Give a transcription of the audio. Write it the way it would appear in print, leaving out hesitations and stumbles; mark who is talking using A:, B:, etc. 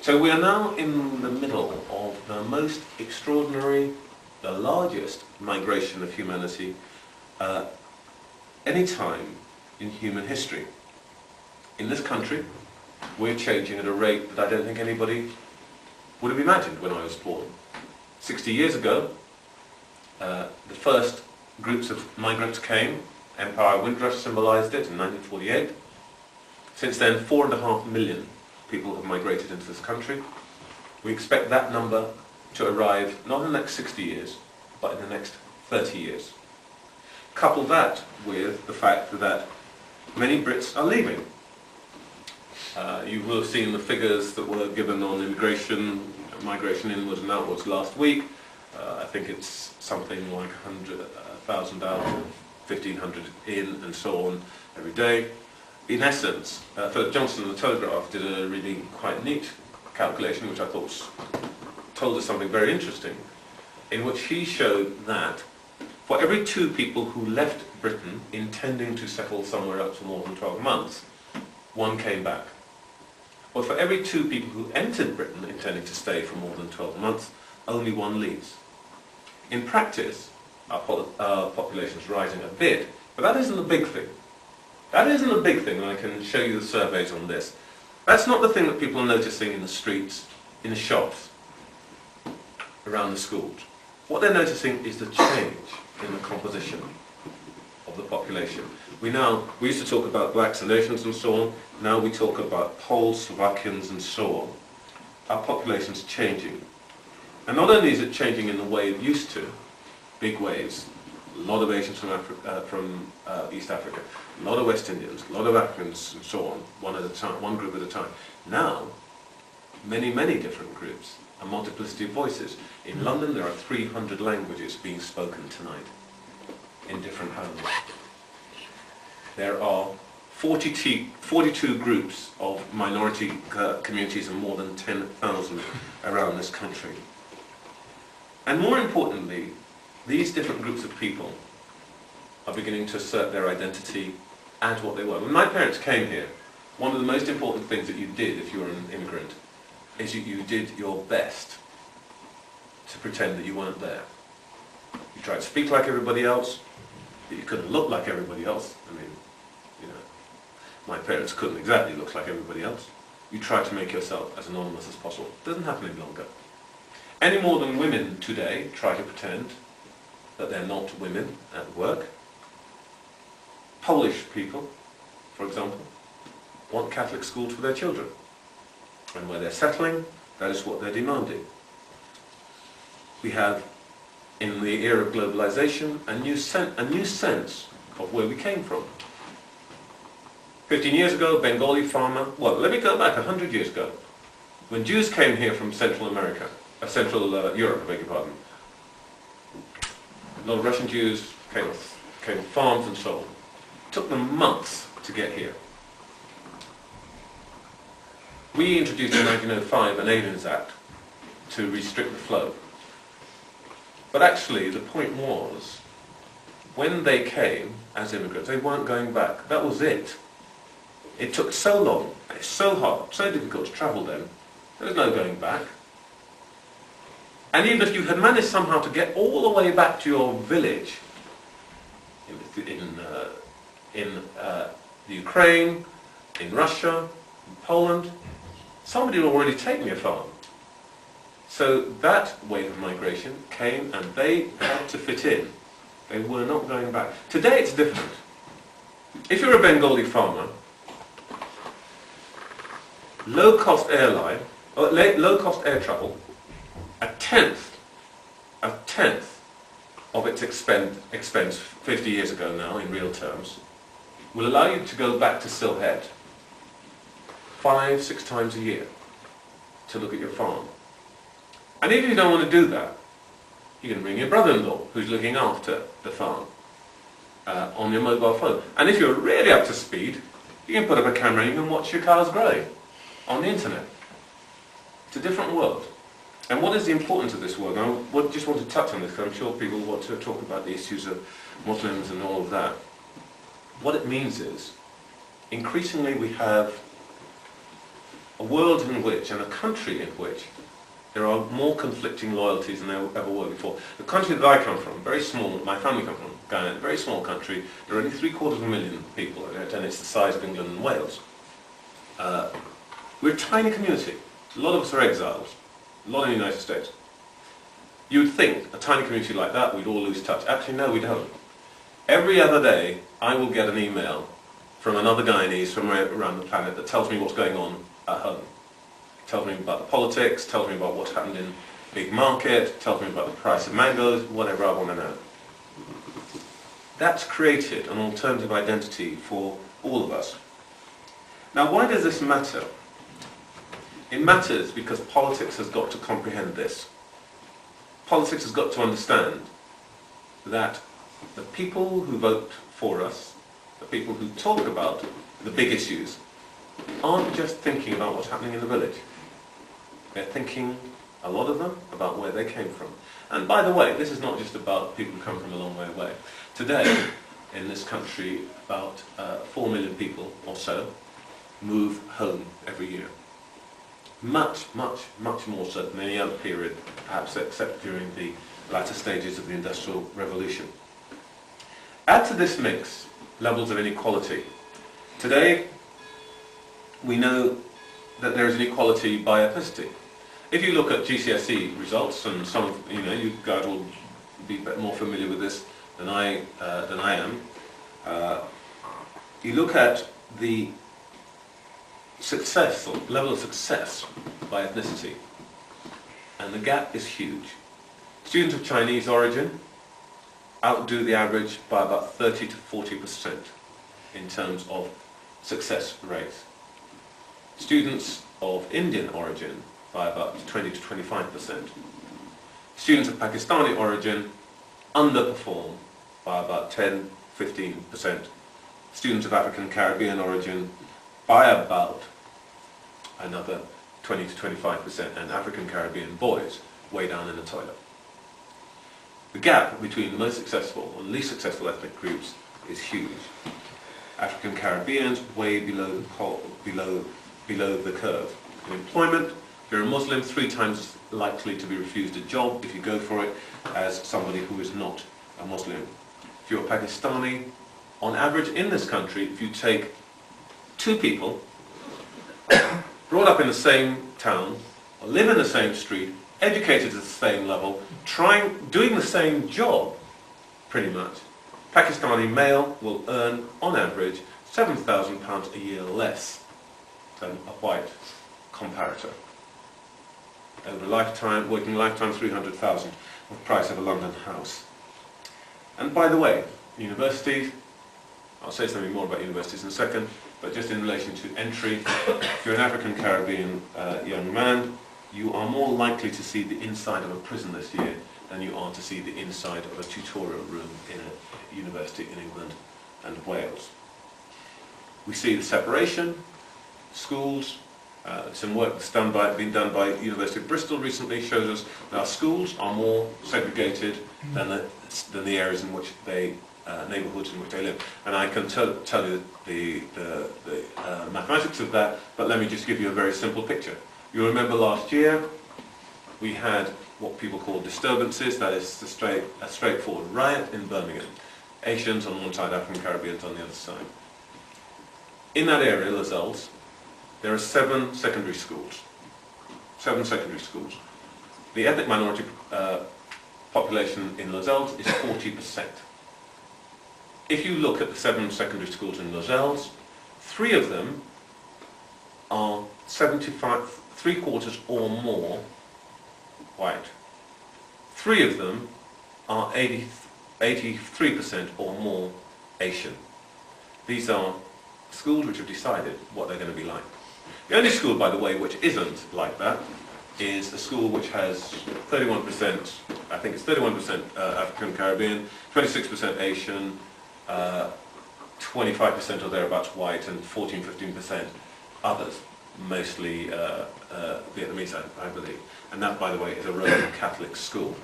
A: So we are now in the middle of the most extraordinary, the largest migration of humanity any time in human history. In this country, we're changing at a rate that I don't think anybody would have imagined when I was born. 60 years ago, the first groups of migrants came. Empire Windrush symbolised it in 1948. Since then, 4.5 million people have migrated into this country. We expect that number to arrive not in the next 60 years, but in the next 30 years. Couple that with the fact that many Brits are leaving. You will have seen the figures that were given on immigration, migration inwards and outwards last week. I think it's something like 100,000 out, 1,500 in, and so on every day. In essence, Philip Johnson of the Telegraph did a really quite neat calculation, which I thought told us something very interesting, in which he showed that for every 2 people who left Britain intending to settle somewhere else for more than 12 months, 1 came back. Well, for every 2 people who entered Britain intending to stay for more than 12 months, only 1 leaves. In practice, our population is rising a bit, but that isn't the big thing. That isn't a big thing, and I can show you the surveys on this. That's not the thing that people are noticing in the streets, in the shops, around the schools. What they're noticing is the change in the composition of the population. We used to talk about blacks and Asians and so on. Now we talk about Poles, Slovakians and so on. Our population's changing. And not only is it changing in the way it used to, big waves, a lot of Asians from East Africa, a lot of West Indians, a lot of Africans and so on, one at a time, one group at a time. Now, many different groups, a multiplicity of voices. In London there are 300 languages being spoken tonight in different homes. There are 42 groups of minority communities and more than 10,000 around this country. And more importantly, these different groups of people are beginning to assert their identity as what they were. When my parents came here, one of the most important things that you did if you were an immigrant is you did your best to pretend that you weren't there. You tried to speak like everybody else, but you couldn't look like everybody else. I mean, you know, my parents couldn't exactly look like everybody else. You tried to make yourself as anonymous as possible. It doesn't happen any longer. Any more than women today try to pretend that they're not women at work. Polish people, for example, want Catholic schools for their children. And where they're settling, that is what they're demanding. We have, in the era of globalization, a new sense of where we came from. 15 years ago, Bengali farmer, well, let me go back 100 years ago, when Jews came here from Central America, Central Europe, I beg your pardon. A lot of Russian Jews came on farms and so on. It took them months to get here. We introduced in 1905 an Aliens Act to restrict the flow. But actually the point was, when they came as immigrants, they weren't going back. That was it. It took so long, it's so hard, so difficult to travel then, there was no going back. And even if you had managed somehow to get all the way back to your village in the Ukraine, in Russia, in Poland, somebody had already taken your farm. So that wave of migration came and they had to fit in. They were not going back. Today it's different. If you're a Bengali farmer, low-cost airline, or low-cost air travel, a tenth of its expense 50 years ago now, in real terms, will allow you to go back to Sylhet 5-6 times a year to look at your farm. And if you don't want to do that, you can ring your brother-in-law who's looking after the farm on your mobile phone. And if you're really up to speed, you can put up a camera and you can watch your cows growing on the internet. It's a different world. And what is the importance of this world? I just want to touch on this because I'm sure people want to talk about the issues of Muslims and all of that. What it means is, increasingly we have a world in which, and a country in which, there are more conflicting loyalties than there ever were before. The country that I come from, very small, my family come from, Ghana, a very small country, there are only 750,000 people in it, and it's the size of England and Wales. We're a tiny community. A lot of us are exiles, a lot in the United States. You would think, a tiny community like that, we'd all lose touch. Actually, no, we don't. Every other day, I will get an email from another Guyanese from around the planet that tells me what's going on at home. Tells me about the politics, tells me about what's happened in big market, tells me about the price of mangoes, whatever I want to know. That's created an alternative identity for all of us. Now, why does this matter? It matters because politics has got to comprehend this. Politics has got to understand that the people who vote for us, the people who talk about the big issues, aren't just thinking about what's happening in the village. They're thinking, a lot of them, about where they came from. And by the way, this is not just about people who come from a long way away. Today, in this country, about 4 million people or so move home every year. Much, much, much more so than any other period, perhaps except during the latter stages of the Industrial Revolution. Add to this mix levels of inequality. Today, we know that there is inequality by ethnicity. If you look at GCSE results, and some of you guys will be more familiar with this than I am, you look at the success, or level of success by ethnicity, and the gap is huge. Students of Chinese origin outdo the average by about 30 to 40% in terms of success rates. Students of Indian origin by about 20 to 25%. Students of Pakistani origin underperform by about 10-15%. Students of African Caribbean origin by about another 20 to 25%, and African Caribbean boys way down in the toilet. The gap between the most successful and least successful ethnic groups is huge. African Caribbeans way below the curve. In employment, if you're a Muslim, 3 times likely to be refused a job if you go for it as somebody who is not a Muslim. If you're Pakistani, on average in this country, if you take 2 people brought up in the same town, live in the same street, educated at the same level, doing the same job, pretty much, Pakistani male will earn, on average, £7,000 a year less than a white comparator. Over a lifetime, working lifetime, 300,000 of the price of a London house. And by the way, universities, I'll say something more about universities in a second, but just in relation to entry, if you're an African Caribbean young man, you are more likely to see the inside of a prison this year than you are to see the inside of a tutorial room in a university in England and Wales. We see the separation, schools, some work that's been done by the University of Bristol recently shows us that our schools are more segregated than the areas in which they neighbourhoods in which they live. And I can tell you the mathematics of that, but let me just give you a very simple picture. You remember last year we had what people call disturbances, that is a straightforward riot in Birmingham. Asians on one side, African Caribbeans on the other side. In that area, Lozells, there are 7 secondary schools. 7 secondary schools. The ethnic minority population in Lozells is 40%. If you look at the 7 secondary schools in Lozells, 3 of them are 3/4 or more white. 3 of them are 83% or more Asian. These are schools which have decided what they're going to be like. The only school, by the way, which isn't like that is a school which has 31%, I think it's 31% African Caribbean, 26% Asian, 25% or thereabouts white, and 14-15% others, mostly Vietnamese, I believe. And that, by the way, is a Roman Catholic school.